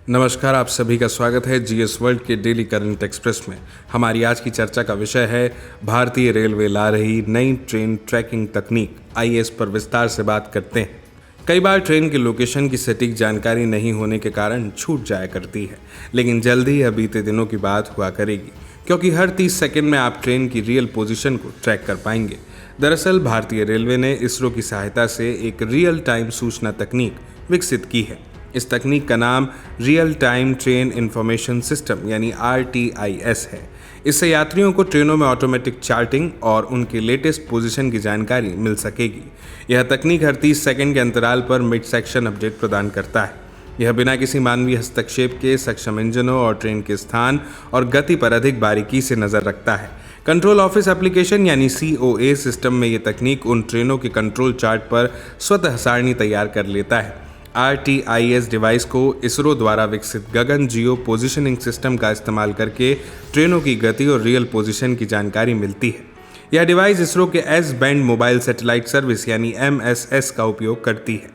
नमस्कार, आप सभी का स्वागत है जीएस वर्ल्ड के डेली करंट एक्सप्रेस में। हमारी आज की चर्चा का विषय है भारतीय रेलवे ला रही नई ट्रेन ट्रैकिंग तकनीक। आइए इस पर विस्तार से बात करते हैं। कई बार ट्रेन के लोकेशन की सटीक जानकारी नहीं होने के कारण छूट जाया करती है, लेकिन जल्द ही यह बीते दिनों की बात हुआ करेगी, क्योंकि हर 30 सेकंड में आप ट्रेन की रियल पोजीशन को ट्रैक कर पाएंगे। दरअसल भारतीय रेलवे ने इसरो की सहायता से एक रियल टाइम सूचना तकनीक विकसित की है। इस तकनीक का नाम real time train information system यानी RTIS है। इससे यात्रियों को ट्रेनों में ऑटोमेटिक चार्टिंग और उनके लेटेस्ट पोजीशन की जानकारी मिल सकेगी। यह तकनीक हर 30 सेकंड के अंतराल पर मिड सेक्शन अपडेट प्रदान करता है। यह बिना किसी मानवीय हस्तक्षेप के सक्षम इंजनों और ट्रेन के स्थान और गति पर अधिक बारीकी से नजर रखता है। कंट्रोल ऑफिस एप्लीकेशन यानी COA सिस्टम में यह तकनीक उन ट्रेनों के कंट्रोल चार्ट पर स्वतः सारणी तैयार कर लेता है। RTIS डिवाइस को इसरो द्वारा विकसित गगन जियो पोजिशनिंग सिस्टम का इस्तेमाल करके ट्रेनों की गति और रियल पोजीशन की जानकारी मिलती है। यह डिवाइस इसरो के S band mobile satellite service यानी MSS का उपयोग करती है।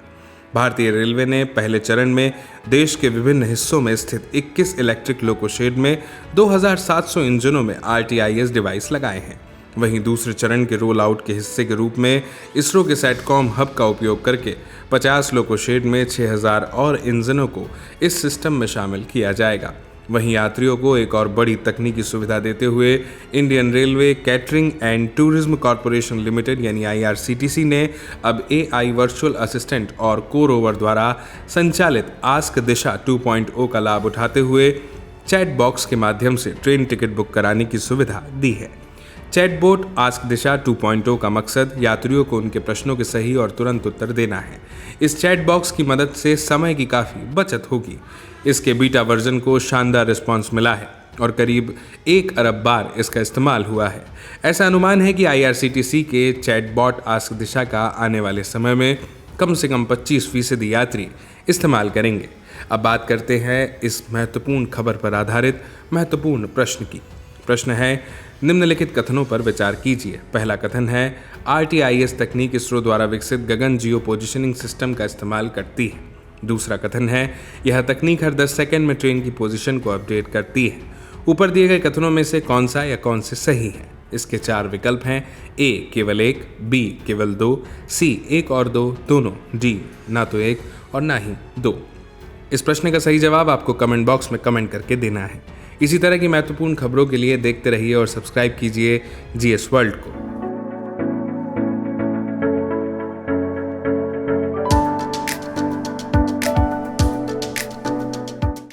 भारतीय रेलवे ने पहले चरण में देश के विभिन्न हिस्सों में स्थित 21 इलेक्ट्रिक लोको शेड में 2700 इंजनों में RTIS डिवाइस लगाए हैं। वहीं दूसरे चरण के रोल आउट के हिस्से के रूप में इसरो के सैटकॉम हब का उपयोग करके 50 लोको शेड में 6000 और इंजनों को इस सिस्टम में शामिल किया जाएगा। वहीं यात्रियों को एक और बड़ी तकनीकी सुविधा देते हुए Indian railway catering and tourism corporation limited यानी IRCTC ने अब AI वर्चुअल असिस्टेंट और कोर ओवर द्वारा संचालित आस्क दिशा 2.0 का लाभ उठाते हुए चैट बॉक्स के माध्यम से ट्रेन टिकट बुक कराने की सुविधा दी है। चैटबॉट आस्क दिशा 2.0 का मकसद यात्रियों को उनके प्रश्नों के सही और तुरंत उत्तर देना है। इस चैट बॉक्स की मदद से समय की काफ़ी बचत होगी। इसके बीटा वर्जन को शानदार रिस्पांस मिला है और करीब 1 अरब बार इसका इस्तेमाल हुआ है। ऐसा अनुमान है कि IRCTC के चैटबॉट आस्क दिशा का आने वाले समय में कम से कम 25% यात्री इस्तेमाल करेंगे। अब बात करते हैं इस महत्वपूर्ण खबर पर आधारित महत्वपूर्ण प्रश्न की। प्रश्न है, निम्नलिखित कथनों पर विचार कीजिए। पहला कथन है, RTIS तकनीक इसरो द्वारा विकसित गगन जियो पोजिशनिंग सिस्टम का इस्तेमाल करती है। दूसरा कथन है, यह तकनीक हर 10 सेकंड में ट्रेन की पोजीशन को अपडेट करती है। ऊपर दिए गए कथनों में से कौन सा या कौन से सही है? इसके 4 विकल्प हैं। A केवल 1, B केवल 2, C 1 और 2 दोनों, D ना तो 1 और ना ही 2। इस प्रश्न का सही जवाब आपको कमेंट बॉक्स में कमेंट करके देना है। इसी तरह की महत्वपूर्ण खबरों के लिए देखते रहिए और सब्सक्राइब कीजिए GS वर्ल्ड को।